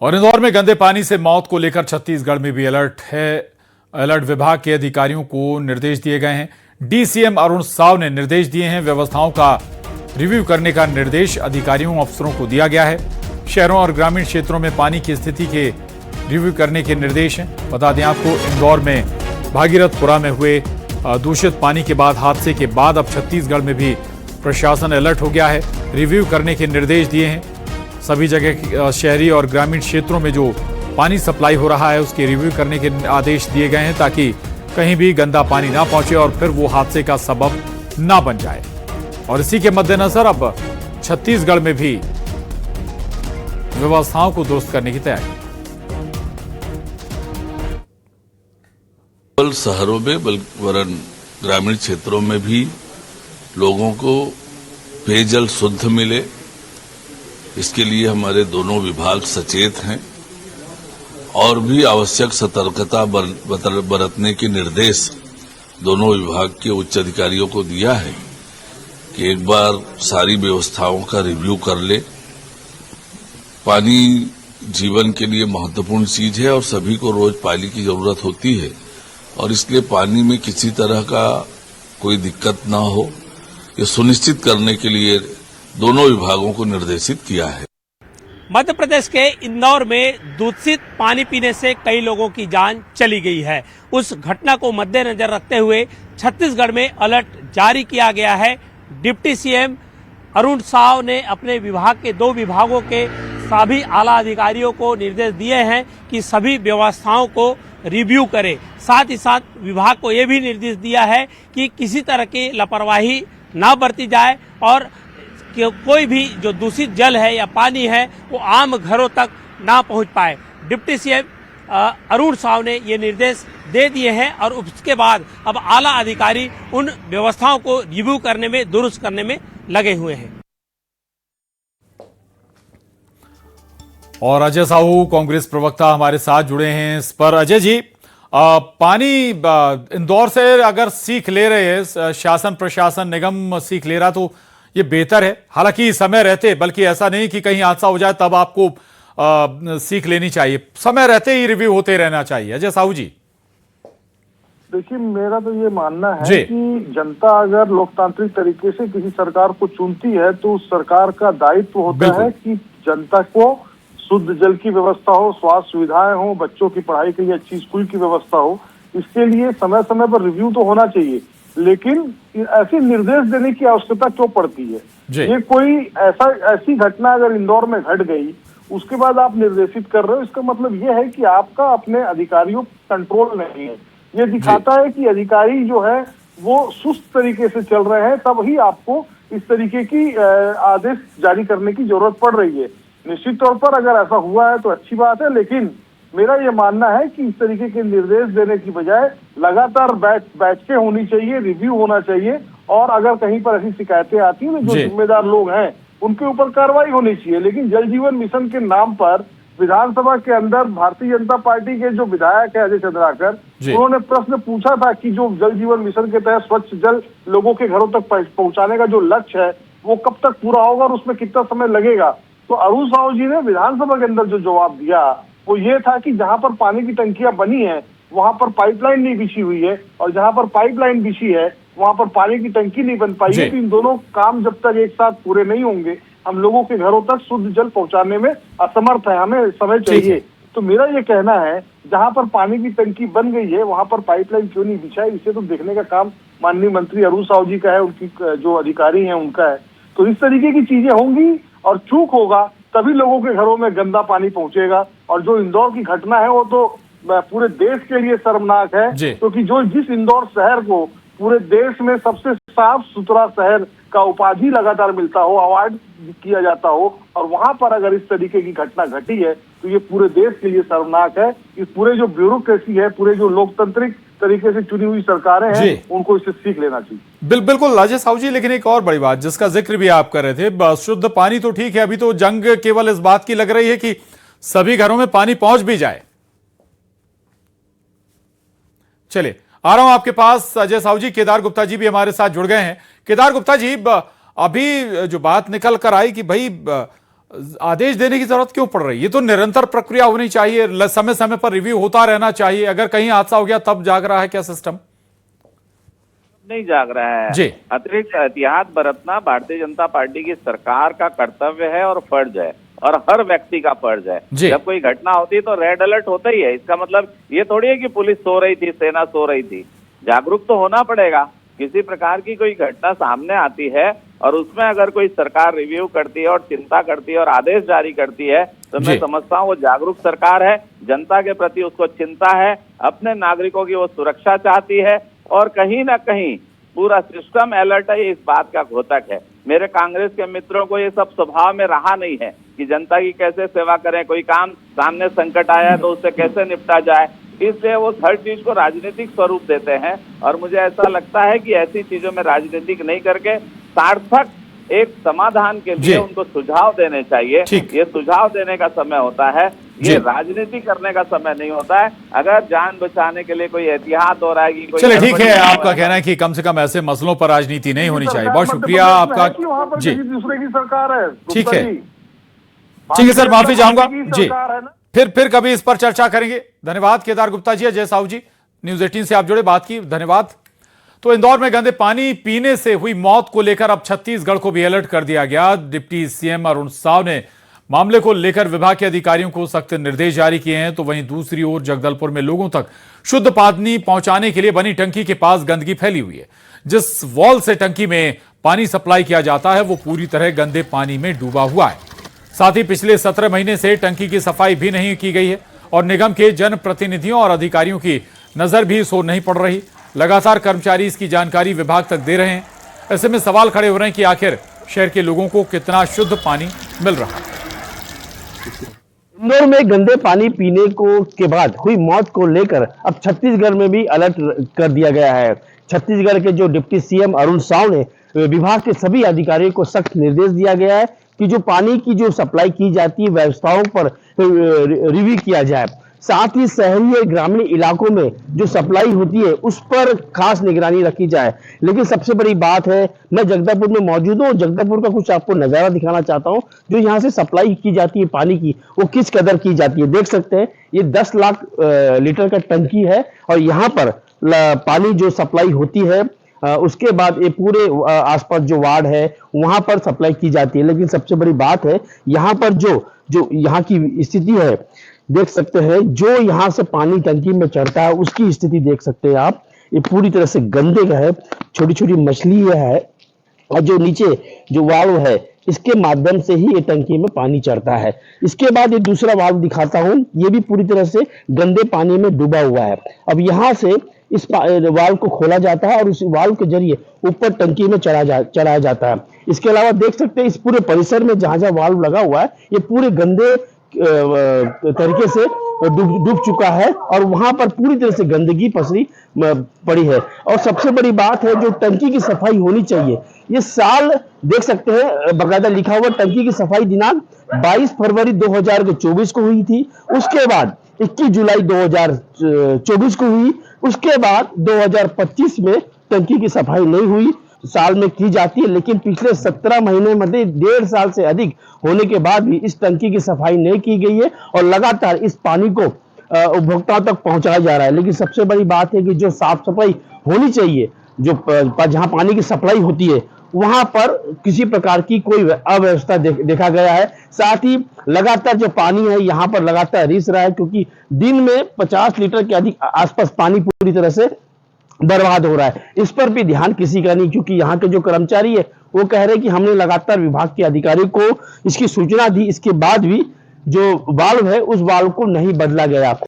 और इंदौर में गंदे पानी से मौत को लेकर छत्तीसगढ़ में भी अलर्ट है। अलर्ट विभाग के अधिकारियों को निर्देश दिए गए हैं। डीसीएम अरुण साव ने निर्देश दिए हैं। व्यवस्थाओं का रिव्यू करने का निर्देश अधिकारियों अफसरों को दिया गया है। शहरों और ग्रामीण क्षेत्रों में पानी की स्थिति के रिव्यू करने के निर्देश हैं। बता दें आपको, इंदौर में भागीरथपुरा में हुए दूषित पानी के बाद हादसे के बाद अब छत्तीसगढ़ में भी प्रशासन अलर्ट हो गया है। रिव्यू करने के निर्देश दिए हैं। सभी जगह शहरी और ग्रामीण क्षेत्रों में जो पानी सप्लाई हो रहा है उसके रिव्यू करने के आदेश दिए गए हैं ताकि कहीं भी गंदा पानी ना पहुंचे और फिर वो हादसे का सबब ना बन जाए। और इसी के मद्देनजर अब छत्तीसगढ़ में भी व्यवस्थाओं को दुरुस्त करने की तैयारी। केवल शहरों में वरन ग्रामीण क्षेत्रों में भी लोगों को पेयजल शुद्ध मिले, इसके लिए हमारे दोनों विभाग सचेत हैं और भी आवश्यक सतर्कता बरतने के निर्देश दोनों विभाग के उच्च अधिकारियों को दिया है कि एक बार सारी व्यवस्थाओं का रिव्यू कर ले। पानी जीवन के लिए महत्वपूर्ण चीज है और सभी को रोज पानी की जरूरत होती है और इसलिए पानी में किसी तरह का कोई दिक्कत ना हो, ये सुनिश्चित करने के लिए दोनों विभागों को निर्देशित किया है। मध्य प्रदेश के इंदौर में दूषित पानी पीने से कई लोगों की जान चली गई है। उस घटना को मद्देनजर रखते हुए छत्तीसगढ़ में अलर्ट जारी किया गया है। डिप्टी सीएम अरुण साव ने अपने विभाग के 2 विभागों के सभी आला अधिकारियों को निर्देश दिए हैं कि सभी व्यवस्थाओं को रिव्यू करें। साथ ही साथ विभाग को यह भी निर्देश दिया है कि किसी तरह की लापरवाही ना बरती जाए और कि कोई भी जो दूषित जल है या पानी है वो आम घरों तक ना पहुंच पाए। डिप्टी सीएम अरुण साव ने ये निर्देश दे दिए हैं और उसके बाद अब आला अधिकारी उन व्यवस्थाओं को रिव्यू करने में, दुरुस्त करने में लगे हुए हैं। और अजय साहू कांग्रेस प्रवक्ता हमारे साथ जुड़े हैं इस पर। अजय जी, पानी इंदौर से अगर सीख ले रहे हैं, शासन प्रशासन निगम सीख ले रहा तो ये बेहतर है। हालांकि समय रहते, बल्कि ऐसा नहीं कि कहीं हादसा हो जाए तब आपको सीख लेनी चाहिए, समय रहते ही रिव्यू होते रहना चाहिए। अजय साहू जी, देखिए, मेरा तो ये मानना है कि जनता अगर लोकतांत्रिक तरीके से किसी सरकार को चुनती है तो उस सरकार का दायित्व होता है कि जनता को शुद्ध जल की व्यवस्था हो, स्वास्थ्य सुविधाएं हो, बच्चों की पढ़ाई के लिए अच्छी स्कूल की व्यवस्था हो। इसके लिए समय समय पर रिव्यू तो होना चाहिए, लेकिन ऐसे निर्देश देने की आवश्यकता क्यों पड़ती है? ये कोई ऐसी घटना अगर इंदौर में घट गई, उसके बाद आप निर्देशित कर रहे हो, इसका मतलब ये है कि आपका अपने अधिकारियों कंट्रोल नहीं है। ये दिखाता है कि अधिकारी जो है वो सुस्त तरीके से चल रहे हैं, तब ही आपको इस तरीके की आदेश जारी करने की जरूरत पड़ रही है। निश्चित तौर पर अगर ऐसा हुआ है तो अच्छी बात है, लेकिन मेरा ये मानना है कि इस तरीके के निर्देश देने की बजाय लगातार बैठकें होनी चाहिए, रिव्यू होना चाहिए और अगर कहीं पर ऐसी शिकायतें आती हैं जो जिम्मेदार लोग हैं उनके ऊपर कार्रवाई होनी चाहिए। लेकिन जल जीवन मिशन के नाम पर विधानसभा के अंदर भारतीय जनता पार्टी के जो विधायक है अजय चंद्राकर, उन्होंने प्रश्न पूछा था कि जो जल जीवन मिशन के तहत स्वच्छ जल लोगों के घरों तक पहुंचाने का जो लक्ष्य है वो कब तक पूरा होगा और उसमें कितना समय लगेगा। तो अरुण साहू जी ने विधानसभा के अंदर जो जवाब दिया वो ये था कि जहां पर पानी की टंकियां बनी है वहां पर पाइपलाइन नहीं बिछी हुई है और जहां पर पाइपलाइन बिछी है वहां पर पानी की टंकी नहीं बन पाई है। तो इन दोनों काम जब तक एक साथ पूरे नहीं होंगे हम लोगों के घरों तक शुद्ध जल पहुंचाने में असमर्थ है, हमें समय चाहिए। तो मेरा ये कहना है, जहां पर पानी की टंकी बन गई है वहां पर पाइपलाइन क्यों नहीं बिछाई, इसे तो देखने का काम माननीय मंत्री अरुण साहू जी का है, उनकी जो अधिकारी है उनका है। तो इस तरीके की चीजें होंगी और चूक होगा तभी लोगों के घरों में गंदा पानी पहुंचेगा। और जो इंदौर की घटना है वो तो पूरे देश के लिए शर्मनाक है, क्योंकि जिस इंदौर शहर को पूरे देश में सबसे साफ सुथरा शहर का उपाधि लगातार मिलता हो, अवार्ड किया जाता हो, और वहां पर अगर इस तरीके की घटना घटी है तो ये पूरे देश के लिए शर्मनाक है। इस पूरे जो ब्यूरोक्रेसी है, पूरे जो लोकतांत्रिक तरीके से चुनी हुई सरकारें हैं, उनको इससे सीख लेना चाहिए। बिल्कुल अजय साहू जी, लेकिन एक और बड़ी बात जिसका जिक्र भी आप कर रहे थे, शुद्ध पानी तो ठीक है, अभी तो जंग केवल इस बात की लग रही है कि सभी घरों में पानी पहुंच भी जाए। चलिए आ रहा हूं आपके पास अजय साहू जी। केदार गुप्ता जी भी हमारे साथ जुड़ गए हैं। केदार गुप्ता जी, अभी जो बात निकल कर आई कि भाई आदेश देने की जरूरत क्यों पड़ रही है? ये तो निरंतर प्रक्रिया होनी चाहिए, समय समय पर रिव्यू होता रहना चाहिए। अगर कहीं हादसा हो गया तब जाग रहा है क्या सिस्टम? नहीं जाग रहा है जी। अतिरिक्त एहतियात बरतना भारतीय जनता पार्टी की सरकार का कर्तव्य है और फर्ज है, और हर व्यक्ति का फर्ज है। जी। जब कोई घटना होती है तो रेड अलर्ट होता ही है। इसका मतलब ये थोड़ी है कि पुलिस सो रही थी, सेना सो रही थी। जागरूक तो होना पड़ेगा। किसी प्रकार की कोई घटना सामने आती है और उसमें अगर कोई सरकार रिव्यू करती है और चिंता करती है और आदेश जारी करती है तो मैं समझता हूँ वो जागरूक सरकार है, जनता के प्रति उसको चिंता है, अपने नागरिकों की वो सुरक्षा चाहती है, और कहीं ना कहीं पूरा सिस्टम अलर्ट है, ये इस बात का घोतक है। मेरे कांग्रेस के मित्रों को ये सब स्वभाव में रहा नहीं है कि जनता की कैसे सेवा करें, कोई काम सामने संकट आया है तो उससे कैसे निपटा जाए, इसलिए वो हर चीज को राजनीतिक स्वरूप देते हैं। और मुझे ऐसा लगता है कि ऐसी चीजों में राजनीतिक नहीं करके सार्थक एक समाधान के लिए उनको सुझाव देने चाहिए। ये सुझाव देने का समय होता है, ये राजनीति करने का समय नहीं होता है। अगर जान बचाने के लिए कोई एहतियात हो रहा है कि कोई, चलिए ठीक है, आपका कहना है कि कम से कम ऐसे मसलों पर राजनीति नहीं होनी चाहिए। बहुत शुक्रिया आपका। जी, दूसरे की सरकार है। ठीक है, ठीक है सर, माफी चाहूंगा जी। फिर कभी इस पर चर्चा करेंगे। धन्यवाद केदार गुप्ता जी, अजय साहू जी, न्यूज 18 से आप जुड़े, बात की, धन्यवाद। तो इंदौर में गंदे पानी पीने से हुई मौत को लेकर अब छत्तीसगढ़ को भी अलर्ट कर दिया गया। डिप्टी सीएम अरुण साव ने मामले को लेकर विभाग के अधिकारियों को सख्त निर्देश जारी किए हैं। तो वहीं दूसरी ओर जगदलपुर में लोगों तक शुद्ध पानी पहुंचाने के लिए बनी टंकी के पास गंदगी फैली हुई है। जिस वॉल से टंकी में पानी सप्लाई किया जाता है वो पूरी तरह गंदे पानी में डूबा हुआ है। साथ ही पिछले 17 महीने से टंकी की सफाई भी नहीं की गई है और निगम के जनप्रतिनिधियों और अधिकारियों की नजर भी इस ओर नहीं पड़ रही। लगातार कर्मचारी इसकी जानकारी विभाग तक दे रहे हैं। ऐसे में सवाल खड़े हो रहे हैं कि आखिर शहर के लोगों को कितना शुद्ध पानी मिल रहा है। इंदौर में गंदे पानी पीने के बाद हुई मौत को लेकर अब छत्तीसगढ़ में भी अलर्ट कर दिया गया है। छत्तीसगढ़ के जो डिप्टी सीएम अरुण साव ने विभाग के सभी अधिकारियों को सख्त निर्देश दिया गया है कि जो पानी की जो सप्लाई की जाती है व्यवस्थाओं पर रिव्यू किया जाए। साथ ही शहरी और ग्रामीण इलाकों में जो सप्लाई होती है उस पर खास निगरानी रखी जाए। लेकिन सबसे बड़ी बात है, मैं जगदलपुर में मौजूद हूँ, जगदलपुर का कुछ आपको नजारा दिखाना चाहता हूँ। जो यहाँ से सप्लाई की जाती है पानी की, वो किस कदर की जाती है। देख सकते हैं ये 10 लाख लीटर का टंकी है और यहाँ पर पानी जो सप्लाई होती है उसके बाद ये पूरे आसपास जो वार्ड है वहां पर सप्लाई की जाती है। लेकिन सबसे बड़ी बात है यहाँ पर जो यहाँ की स्थिति है, देख सकते हैं जो यहाँ से पानी टंकी में चढ़ता है उसकी स्थिति देख सकते हैं आप। ये पूरी तरह से गंदे का है, छोटी छोटी मछली है और जो नीचे जो वाल्व है इसके माध्यम से ही ये टंकी में पानी चढ़ता है। इसके बाद ये दूसरा वाल्व दिखाता हूं, ये भी पूरी तरह से गंदे पानी में डूबा हुआ है। अब यहाँ से इस वाल्व को खोला जाता है और उस वाल्व के जरिए ऊपर टंकी में चढ़ाया जाता है। इसके अलावा देख सकते हैं इस पूरे परिसर में जहां जहां वाल्व लगा हुआ है ये पूरे गंदे तरीके से डूब चुका है और वहां पर पूरी तरह से गंदगी पसरी पड़ी है। और सबसे बड़ी बात है जो टंकी की सफाई होनी चाहिए, ये साल देख सकते हैं बकायदा लिखा हुआ टंकी की सफाई दिनांक 22 फरवरी 2024 को हुई थी। उसके बाद 21 जुलाई 2024 को हुई। उसके बाद 2025 में टंकी की सफाई नहीं हुई, साल में की जाती है। लेकिन पिछले 17 महीने में 1.5 साल से अधिक होने के बाद भी इस टंकी की सफाई नहीं की गई है और लगातार इस पानी को उपभोक्ताओं तक पहुंचाया जा रहा है। लेकिन सबसे बड़ी बात है कि जो साफ सफाई होनी चाहिए, जो जहां पानी की सप्लाई होती है वहां पर किसी प्रकार की कोई अव्यवस्था देखा गया है। साथ ही लगातार जो पानी है यहाँ पर लगातार रिस रहा है, क्योंकि दिन में 50 लीटर के अधिक आसपास पानी पूरी तरह से बर्बाद हो रहा है। इस पर भी ध्यान किसी का नहीं, क्योंकि यहाँ के जो कर्मचारी है वो कह रहे हैं कि हमने लगातार विभाग के अधिकारी को इसकी सूचना दी, इसके बाद भी जो वाल्व है उस वाल्व को नहीं बदला गया।